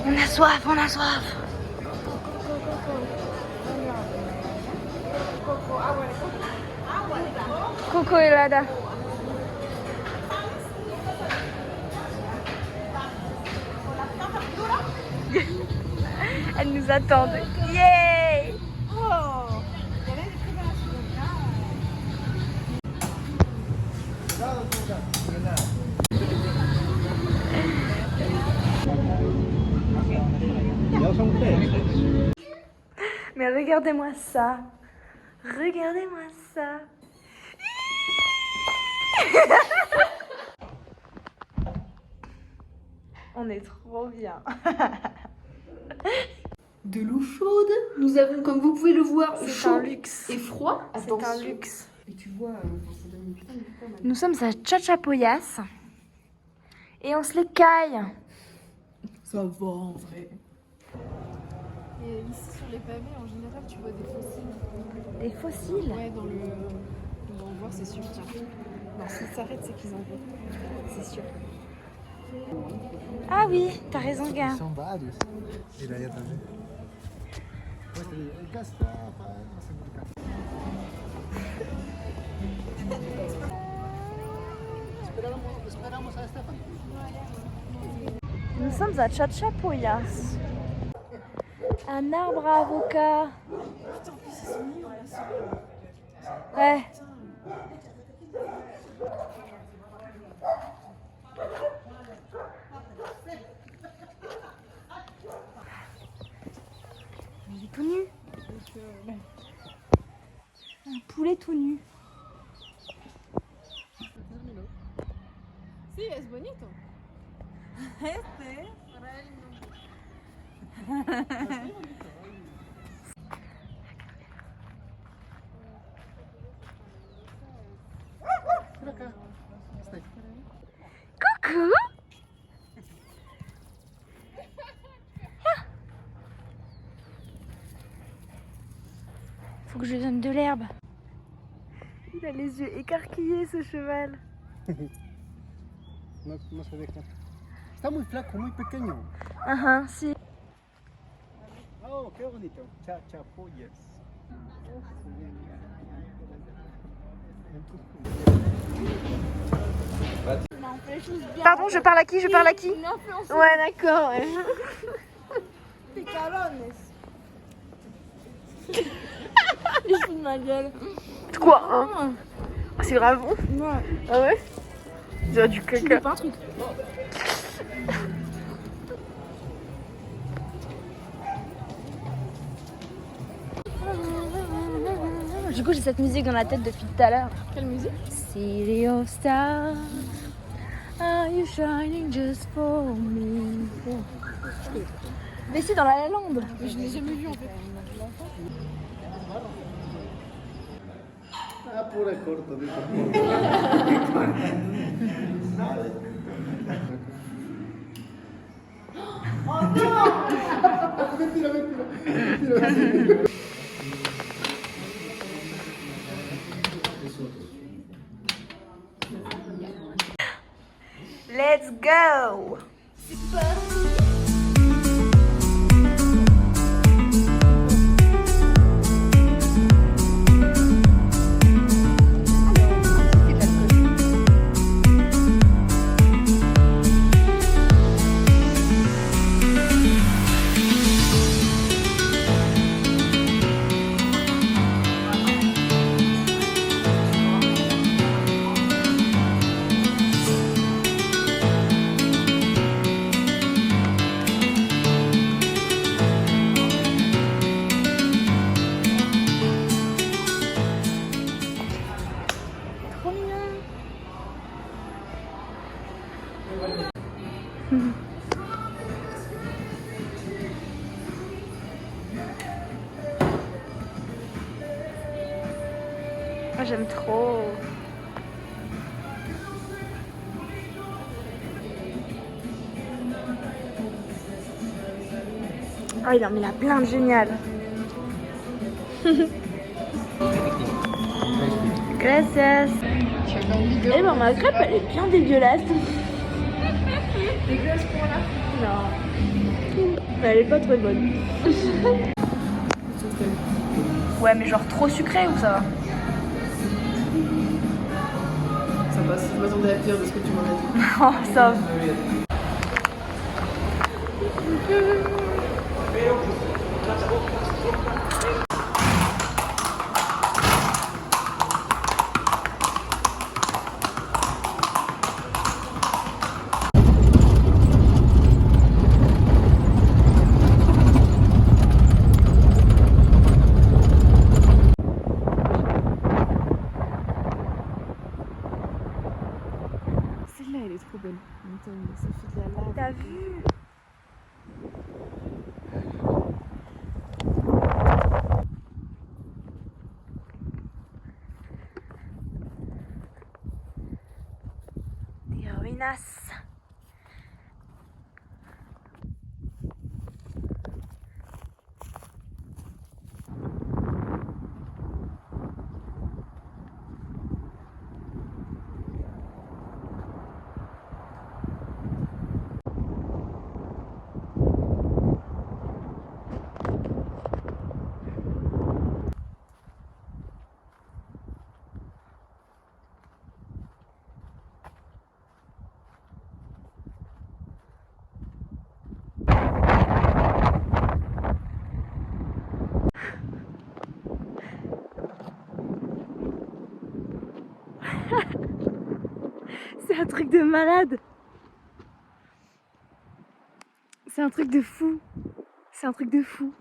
On a soif, on a soif. Coco helada. Elles nous attendent. Yay! Mais regardez-moi ça. Regardez-moi ça. On est trop bien. De l'eau chaude. Nous avons, comme vous pouvez le voir, C'est un luxe. et froid. C'est un luxe. Et tu vois, ça donne une putain de putain. Nous sommes à Chachapoyas et on se les caille. Ça va en vrai. Et ici sur les pavés, en général, tu vois des fossiles. Des fossiles. Ouais, dans le. On va en voir, c'est sûr. Tiens. Non, s'ils s'arrêtent, c'est qu'ils en voient. C'est sûr. Ah oui, t'as raison, gars. São vários. E daí tá vendo? Esperamos a Stefan. Nous sommes à Chachapoyas. Un arbre à avocat. Ouais. Il est tout nu. Un poulet tout nu. Si, es bonito. Coucou. Faut que je lui donne de l'herbe. Il a les yeux écarquillés, ce cheval. No se deja. Está muy flaco, muy pequeño. Ah, si. Oh, qué bonito. Chachapoyas. Pardon, je parle à qui? Je parle à qui? Ouais, d'accord. Ouais. Je fous de ma gueule. Quoi, hein? Ah, c'est grave bon? Ouais. Ah ouais? On dirait du Tu caca. veux pas un truc? Du coup, j'ai cette musique dans la tête depuis tout à l'heure. Quelle musique? City of stars, are you shining just for me? Mais c'est dans La La Land. Mais je l'ai jamais vu en fait. Ah, pura corto. Let's go! Moi j'aime trop. Ah, il en met la plainte géniale. Gracias. Eh ben ma crêpe elle est bien dégueulasse. Dégueulasse pour là? Non. Mais elle est pas très bonne. Ouais, mais genre trop sucré ou ça va? Ça passe, je m'attendais à pire de ce que tu m'en as dit. Oh, ça va. Celle-là, elle est trop belle. Attends, ça fait de la lave. T'as vu? Des ruinas. C'est un truc de malade. C'est un truc de fou. C'est un truc de fou.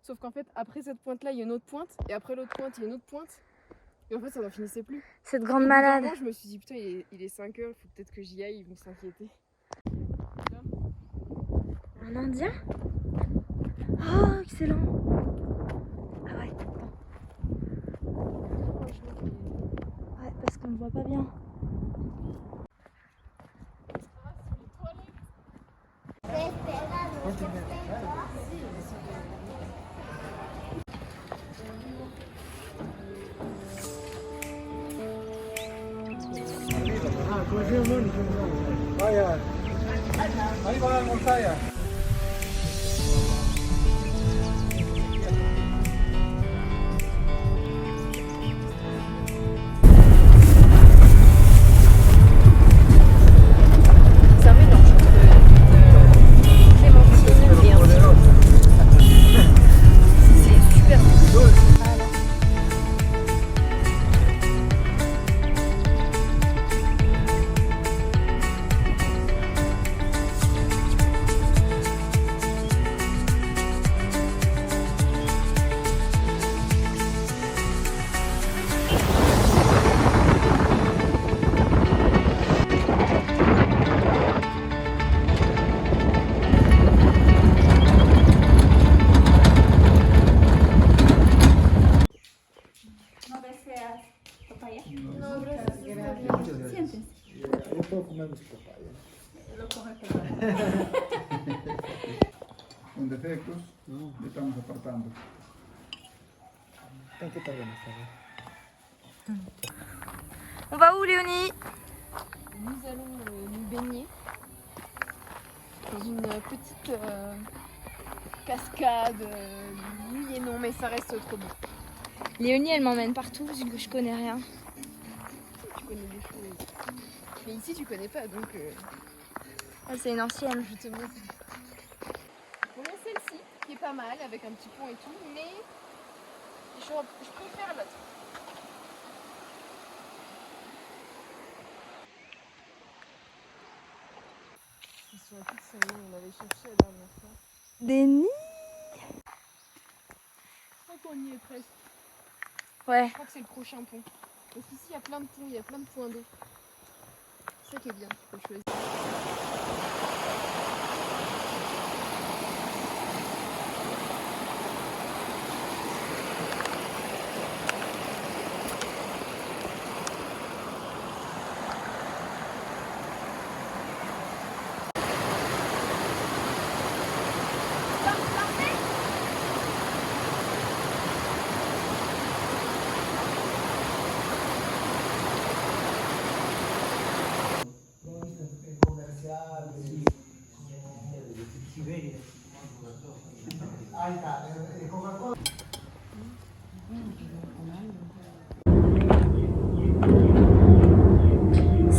Sauf qu'en fait, après cette pointe-là, il y a une autre pointe. Et après l'autre pointe, il y a une autre pointe. Et en fait, ça n'en finissait plus. Cette grande Au bout d'un malade. moment, je me suis dit, putain, il est 5 heures, il faut peut-être que j'y aille, ils vont s'inquiéter. Un indien? Oh, excellent. Ah ouais, attends. Ouais, parce qu'on ne voit pas bien. Vaya. Ahí va la montaña. C'est un mélange entre clémentine et un citron. C'est super bon. Yo puedo comer mis papayas. Con defectos, le estamos apartando. Tanto está bien, está bien. On va où, Léonie? Nous allons nous baigner dans une petite cascade. Oui et non, mais ça reste trop beau. Léonie, elle m'emmène partout vu que je connais rien. Tu connais des choses. Mais ici, tu connais pas, donc Ah, c'est une ancienne. je te montre. Bon, celle-ci, qui est pas mal, avec un petit pont et tout, mais je préfère l'autre. Ils sont à plus de 5 000, on avait cherché la dernière fois. Des nids? Je crois qu'on y est presque. Ouais. Je crois que c'est le prochain pont. Donc ici, il y a plein de ponts, il y a plein de points d'eau. C'est ça qui est bien, tu peux choisir.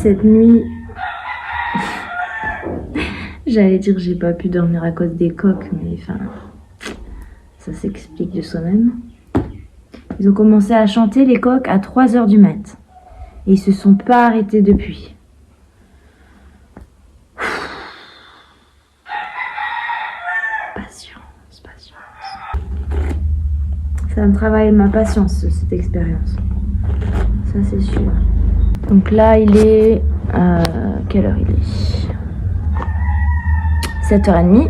Cette nuit, j'allais dire que j'ai pas pu dormir à cause des coqs, mais enfin, ça s'explique de soi-même. Ils ont commencé à chanter les coqs à 3h du mat. Et ils se sont pas arrêtés depuis. Patience. Ça me travaille ma patience, cette expérience. Ça, c'est sûr. Donc là, il est... quelle heure il est? 7h30.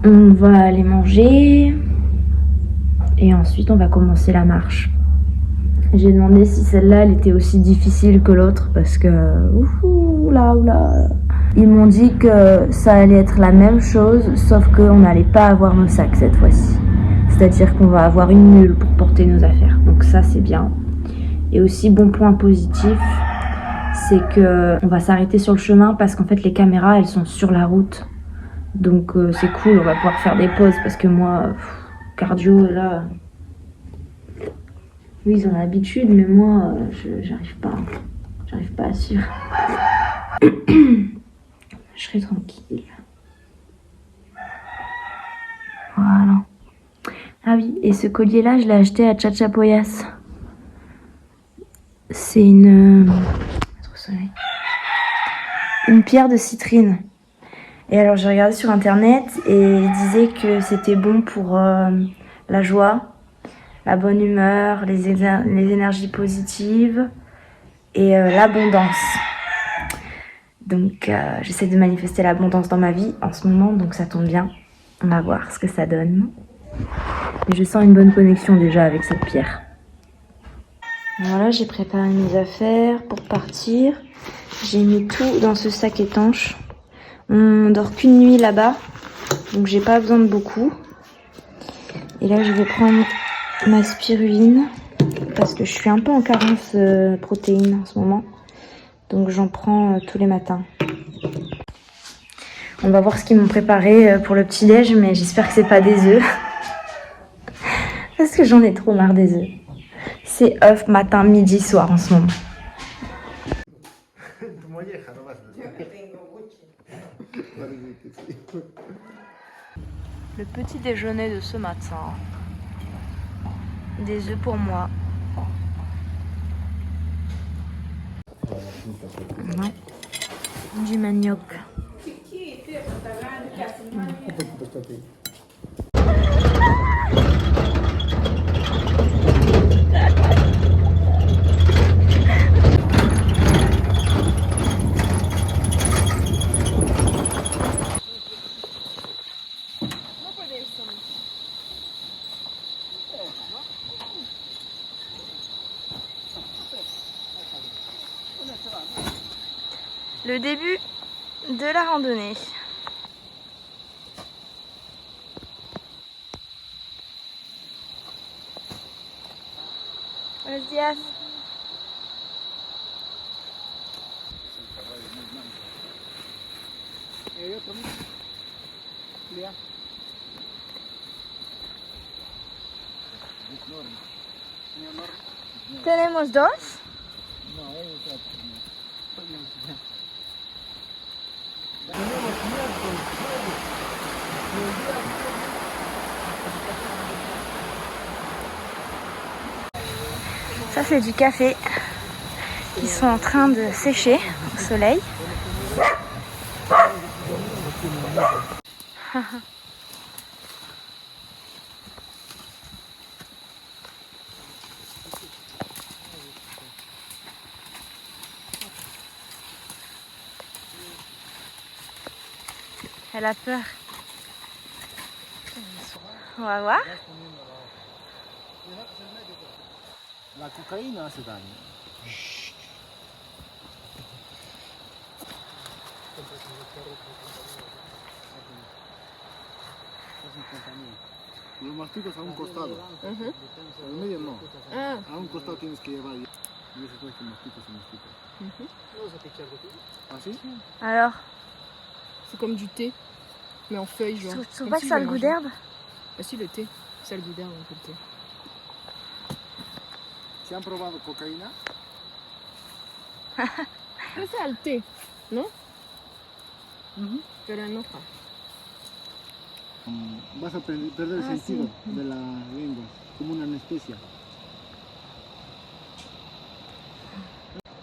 On va aller manger. Et ensuite, on va commencer la marche. J'ai demandé si celle-là, elle était aussi difficile que l'autre. Parce que... Oula. Ils m'ont dit que ça allait être la même chose, sauf qu'on n'allait pas avoir nos sacs cette fois-ci. C'est-à-dire qu'on va avoir une mule pour porter nos affaires. Donc ça, c'est bien. Et aussi, bon point positif, c'est qu'on va s'arrêter sur le chemin parce qu'en fait, les caméras, elles sont sur la route. Donc c'est cool, on va pouvoir faire des pauses parce que moi, cardio, là... Oui, ils ont l'habitude, mais moi, j'arrive pas. J'arrive pas à suivre. Je serai tranquille. Voilà. Ah oui, et ce collier-là, je l'ai acheté à Chachapoyas. C'est une pierre de citrine. Et alors, j'ai regardé sur internet et il disait que c'était bon pour la joie, la bonne humeur, les énergies positives et l'abondance. Donc, j'essaie de manifester l'abondance dans ma vie en ce moment, donc ça tombe bien. On va voir ce que ça donne. Et je sens une bonne connexion déjà avec cette pierre. Voilà, j'ai préparé mes affaires pour partir. J'ai mis tout dans ce sac étanche. On dort qu'une nuit là-bas, donc j'ai pas besoin de beaucoup. Et là, je vais prendre ma spiruline parce que je suis un peu en carence protéines en ce moment. Donc j'en prends tous les matins. On va voir ce qu'ils m'ont préparé pour le petit-déj, mais j'espère que c'est pas des œufs. Parce que j'en ai trop marre des œufs. C'est œufs matin, midi, soir en ce moment. Le petit déjeuner de ce matin. Des œufs pour moi. Ouais. Du manioc. Le début de la randonnée. Buenos días. ¿Tenemos dos? Ça c'est du café. Ils sont en train de sécher au soleil. Elle a peur. On va voir. La cocaïne hace daño. Los masticas a un costado. Al medio no. A un costado tienes que llevar. Y eso es que masticas y masticas. ¿Así? Alors, C'est comme du thé, mais en feuilles, genre. tu trouves pas que ça a le goût d'herbe? Ah si, le thé. Ça a le goût d'herbe, un peu le thé. ¿Se han probado cocaína? Esa al té, ¿no? Pero en hoja. Vas a perder el sentido de la lengua, como una anestesia.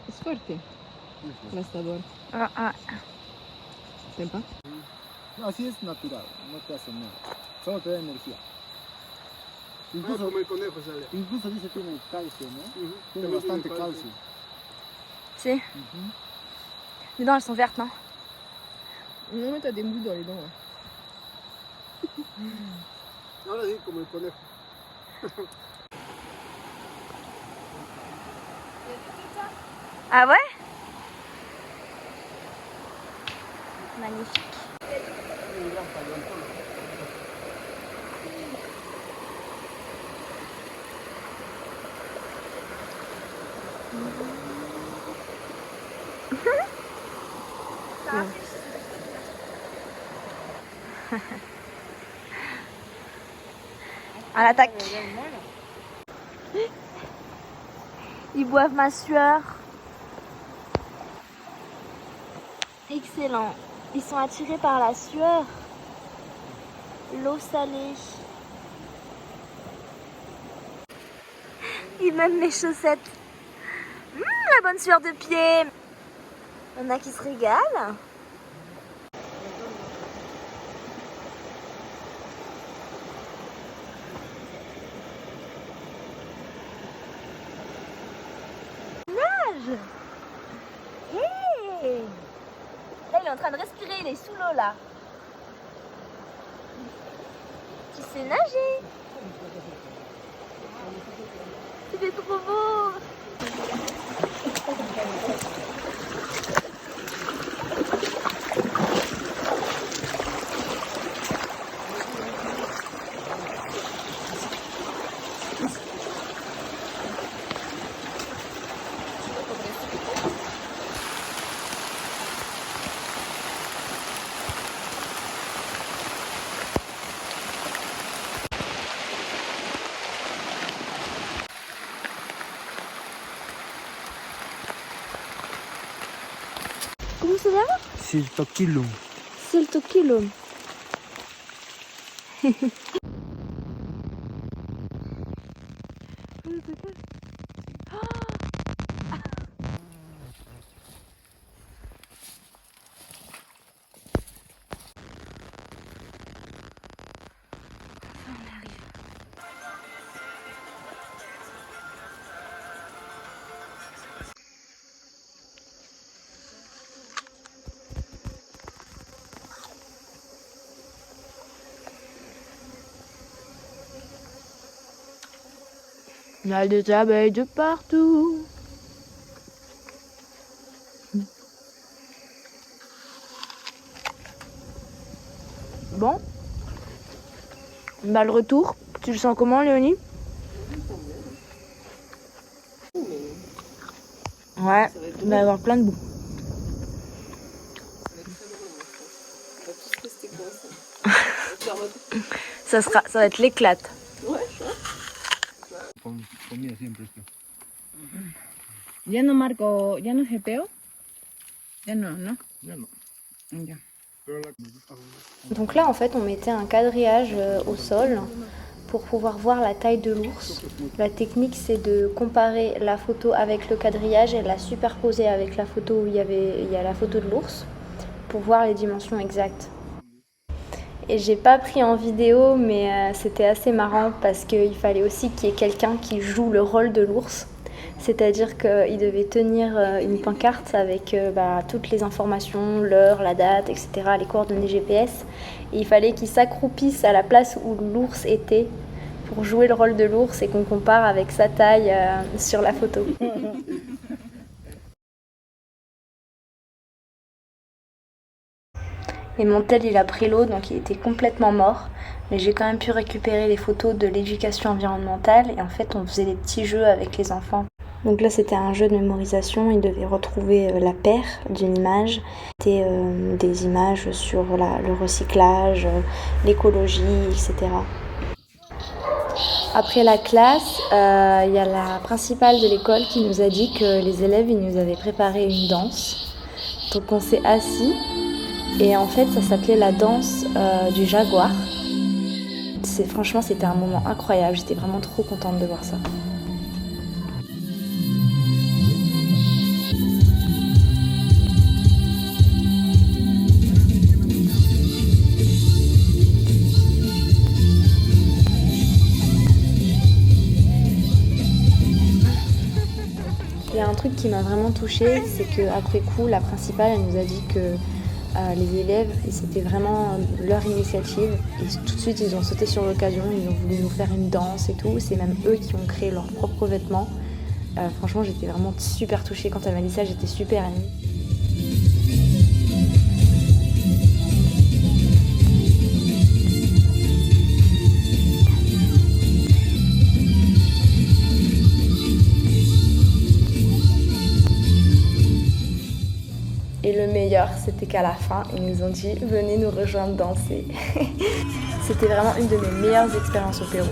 Es fuerte. Eso. Aplastador. ¿Tempa? No, así es natural, no te hace nada, solo te da energía. Incluso, Como el conejo sale. incluso dice que tiene calcio, ¿no? Tiene bastante calcio. Si. Les dents, elles sont vertes, non? Non, mais t'as des mouches dans les dents. Ahora sí, como el conejo. Ah ouais? Magnifique. À l'attaque. Ils boivent ma sueur. Excellent. Ils sont attirés par la sueur. L'eau salée. Et même mes chaussettes. La bonne sueur de pied. Il y en a qui se régalent. Nage. Hey. Là, il est en train de respirer, il est sous l'eau là. Tu sais nager. C'était trop beau. Comment ça s'appelle? Siltoquilum. Siltoquilum. Il y a des abeilles de partout. Bon. Bah le retour, tu le sens comment Léonie? Ouais, il va y avoir plein de boue. Ça va être l'éclate. Comía siempre esto. ¿Ya no marco, ya no GPO? Ya no, ¿no? Ya no. Ya. Donc là en fait on mettait un quadrillage au sol pour pouvoir voir la taille de l'ours. La technique c'est de comparer la photo avec le quadrillage et la superposer avec la photo où il y a la photo de l'ours pour voir les dimensions exactes. Et j'ai pas pris en vidéo mais c'était assez marrant parce qu'il fallait aussi qu'il y ait quelqu'un qui joue le rôle de l'ours. C'est-à-dire qu'il devait tenir une pancarte avec toutes les informations, l'heure, la date, etc., les coordonnées GPS. Et il fallait qu'il s'accroupisse à la place où l'ours était pour jouer le rôle de l'ours et qu'on compare avec sa taille sur la photo. Et mon tel il a pris l'eau donc il était complètement mort. Mais j'ai quand même pu récupérer les photos de l'éducation environnementale et en fait on faisait des petits jeux avec les enfants. Donc là c'était un jeu de mémorisation, ils devaient retrouver la paire d'une image. C'était des images sur le recyclage, l'écologie, etc. après la classe, il y a la principale de l'école qui nous a dit que les élèves ils nous avaient préparé une danse. Donc on s'est assis et en fait ça s'appelait la danse du jaguar. Franchement c'était un moment incroyable, j'étais vraiment trop contente de voir ça. Il y a un truc qui m'a vraiment touchée, c'est qu'après coup, la principale, elle nous a dit que les élèves, c'était vraiment leur initiative. Et tout de suite, ils ont sauté sur l'occasion, ils ont voulu nous faire une danse et tout. C'est même eux qui ont créé leurs propres vêtements. Franchement, j'étais vraiment super touchée. Quand elle m'a dit ça, j'étais super émue. Et le meilleur, c'était qu'à la fin, ils nous ont dit « Venez nous rejoindre danser ». C'était vraiment une de mes meilleures expériences au Pérou.